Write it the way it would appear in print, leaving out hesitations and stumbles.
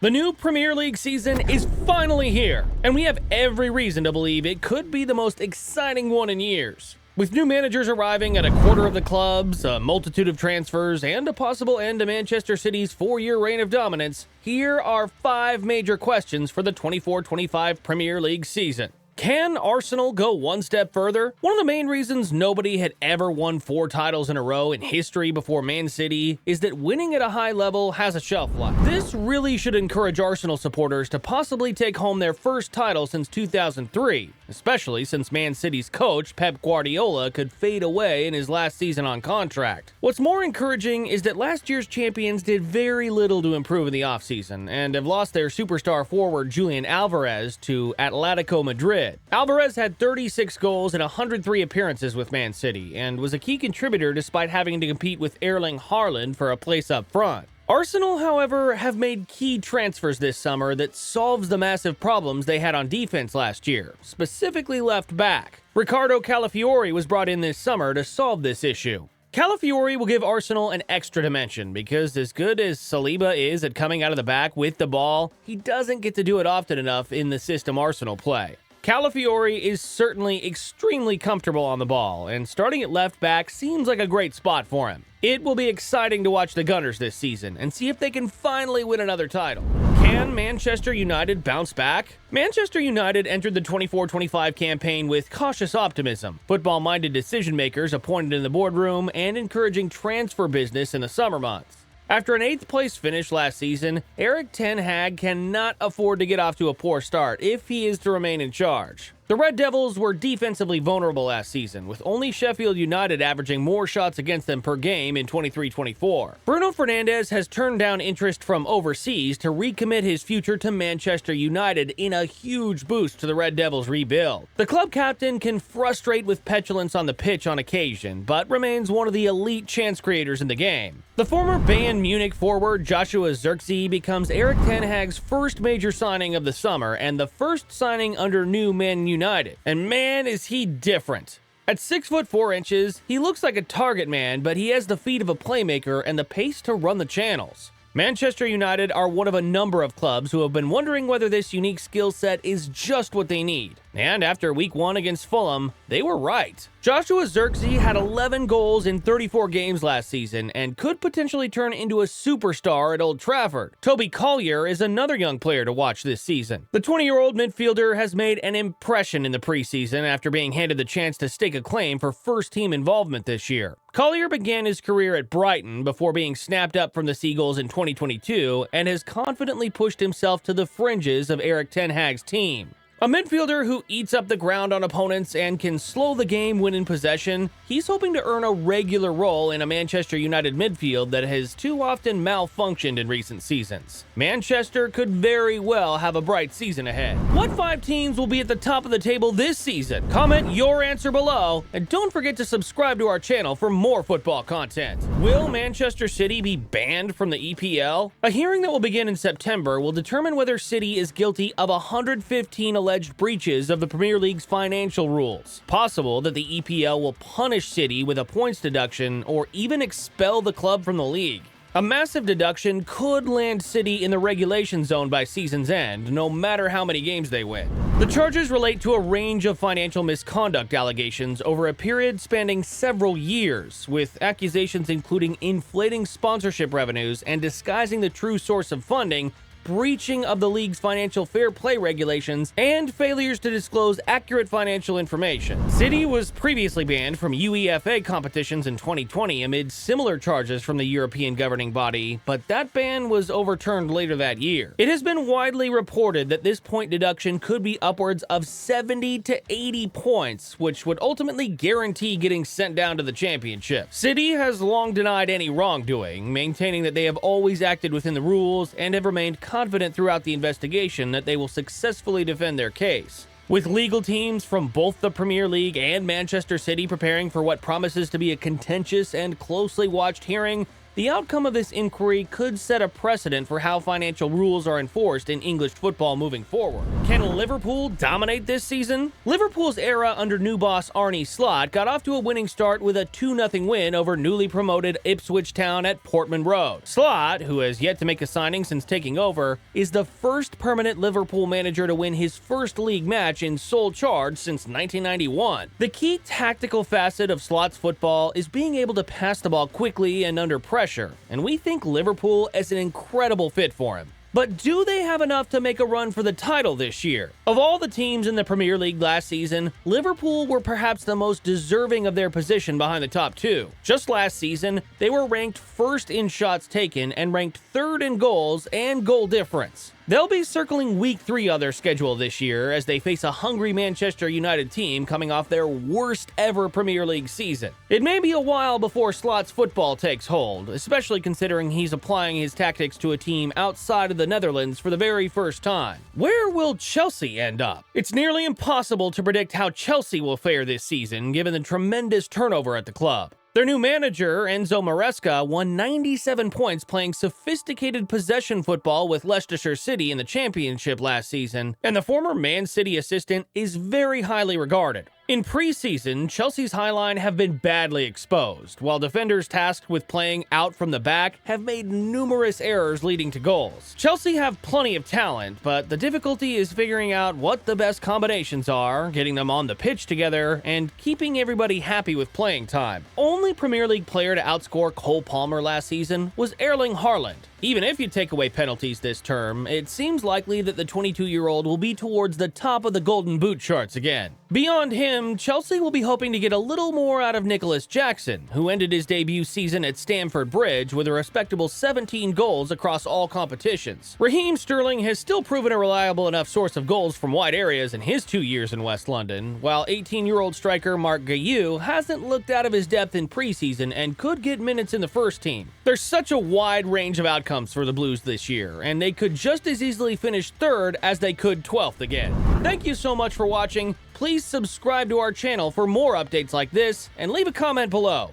The new Premier League season is finally here, and we have every reason to believe it could be the most exciting one in years. With new managers arriving at a quarter of the clubs, a multitude of transfers, and a possible end to Manchester City's 4-year reign of dominance, here are 5 major questions for the 24-25 Premier League season. Can Arsenal go one step further? One of the main reasons nobody had ever won 4 titles in a row in history before Man City is that winning at a high level has a shelf life. This really should encourage Arsenal supporters to possibly take home their first title since 2003, especially since Man City's coach, Pep Guardiola, could fade away in his last season on contract. What's more encouraging is that last year's champions did very little to improve in the offseason and have lost their superstar forward Julian Alvarez to Atletico Madrid. Alvarez had 36 goals and 103 appearances with Man City and was a key contributor despite having to compete with Erling Haaland for a place up front. Arsenal, however, have made key transfers this summer that solves the massive problems they had on defense last year, specifically left back. Ricardo Calafiori was brought in this summer to solve this issue. Calafiori will give Arsenal an extra dimension because as good as Saliba is at coming out of the back with the ball, he doesn't get to do it often enough in the system Arsenal play. Calafiori is certainly extremely comfortable on the ball, and starting at left back seems like a great spot for him. It will be exciting to watch the Gunners this season and see if they can finally win another title. Can Manchester United bounce back? Manchester United entered the 24-25 campaign with cautious optimism, football-minded decision-makers appointed in the boardroom, and encouraging transfer business in the summer months. After an 8th-place finish last season, Erik ten Hag cannot afford to get off to a poor start if he is to remain in charge. The Red Devils were defensively vulnerable last season, with only Sheffield United averaging more shots against them per game in 23-24. Bruno Fernandes has turned down interest from overseas to recommit his future to Manchester United in a huge boost to the Red Devils' rebuild. The club captain can frustrate with petulance on the pitch on occasion, but remains one of the elite chance creators in the game. The former Bayern Munich forward Joshua Zirkzee becomes Erik ten Hag's first major signing of the summer and the first signing under new Man United. And man, is he different. At 6'4", he looks like a target man, but he has the feet of a playmaker and the pace to run the channels. Manchester United are one of a number of clubs who have been wondering whether this unique skill set is just what they need. And after week 1 against Fulham, they were right. Joshua Zirkzee had 11 goals in 34 games last season and could potentially turn into a superstar at Old Trafford. Toby Collier is another young player to watch this season. The 20-year-old midfielder has made an impression in the preseason after being handed the chance to stake a claim for first-team involvement this year. Collier began his career at Brighton before being snapped up from the Seagulls in 2022 and has confidently pushed himself to the fringes of Erik ten Hag's team. A midfielder who eats up the ground on opponents and can slow the game when in possession, he's hoping to earn a regular role in a Manchester United midfield that has too often malfunctioned in recent seasons. Manchester could very well have a bright season ahead. What 5 teams will be at the top of the table this season? Comment your answer below, and don't forget to subscribe to our channel for more football content. Will Manchester City be banned from the EPL? A hearing that will begin in September will determine whether City is guilty of 115 alleged breaches of the Premier League's financial rules. Possible that the EPL will punish City with a points deduction or even expel the club from the league. A massive deduction could land City in the relegation zone by season's end, no matter how many games they win. The charges relate to a range of financial misconduct allegations over a period spanning several years, with accusations including inflating sponsorship revenues and disguising the true source of funding, breaching of the league's financial fair play regulations, and failures to disclose accurate financial information. City was previously banned from UEFA competitions in 2020 amid similar charges from the European governing body, but that ban was overturned later that year. It has been widely reported that this point deduction could be upwards of 70 to 80 points, which would ultimately guarantee getting sent down to the championship. City has long denied any wrongdoing, maintaining that they have always acted within the rules and have remained confident throughout the investigation that they will successfully defend their case. With legal teams from both the Premier League and Manchester City preparing for what promises to be a contentious and closely watched hearing, The outcome of this inquiry could set a precedent for how financial rules are enforced in English football moving forward. Can Liverpool dominate this season? Liverpool's era under new boss Arne Slot got off to a winning start with a 2-0 win over newly promoted Ipswich Town at Portman Road. Slot, who has yet to make a signing since taking over, is the first permanent Liverpool manager to win his first league match in sole charge since 1991. The key tactical facet of Slot's football is being able to pass the ball quickly and under pressure, and we think Liverpool is an incredible fit for him. But do they have enough to make a run for the title this year? Of all the teams in the Premier League last season, Liverpool were perhaps the most deserving of their position behind the top two. Just last season, they were ranked first in shots taken and ranked third in goals and goal difference. They'll be circling week 3 of their schedule this year as they face a hungry Manchester United team coming off their worst ever Premier League season. It may be a while before Slot's football takes hold, especially considering he's applying his tactics to a team outside of the Netherlands for the very first time. Where will Chelsea end up? It's nearly impossible to predict how Chelsea will fare this season given the tremendous turnover at the club. Their new manager, Enzo Maresca, won 97 points playing sophisticated possession football with Leicester City in the Championship last season, and the former Man City assistant is very highly regarded. In preseason, Chelsea's highline have been badly exposed, while defenders tasked with playing out from the back have made numerous errors leading to goals. Chelsea have plenty of talent, but the difficulty is figuring out what the best combinations are, getting them on the pitch together, and keeping everybody happy with playing time. Only Premier League player to outscore Cole Palmer last season was Erling Haaland. Even if you take away penalties this term, it seems likely that the 22-year-old will be towards the top of the Golden Boot charts again. Beyond him, Chelsea will be hoping to get a little more out of Nicholas Jackson, who ended his debut season at Stamford Bridge with a respectable 17 goals across all competitions. Raheem Sterling has still proven a reliable enough source of goals from wide areas in his 2 years in West London, while 18-year-old striker Marc Guéhiou hasn't looked out of his depth in preseason and could get minutes in the first team. There's such a wide range of outcomes for the Blues this year, and they could just as easily finish 3rd as they could 12th again. Thank you so much for watching. Please subscribe to our channel for more updates like this, and leave a comment below.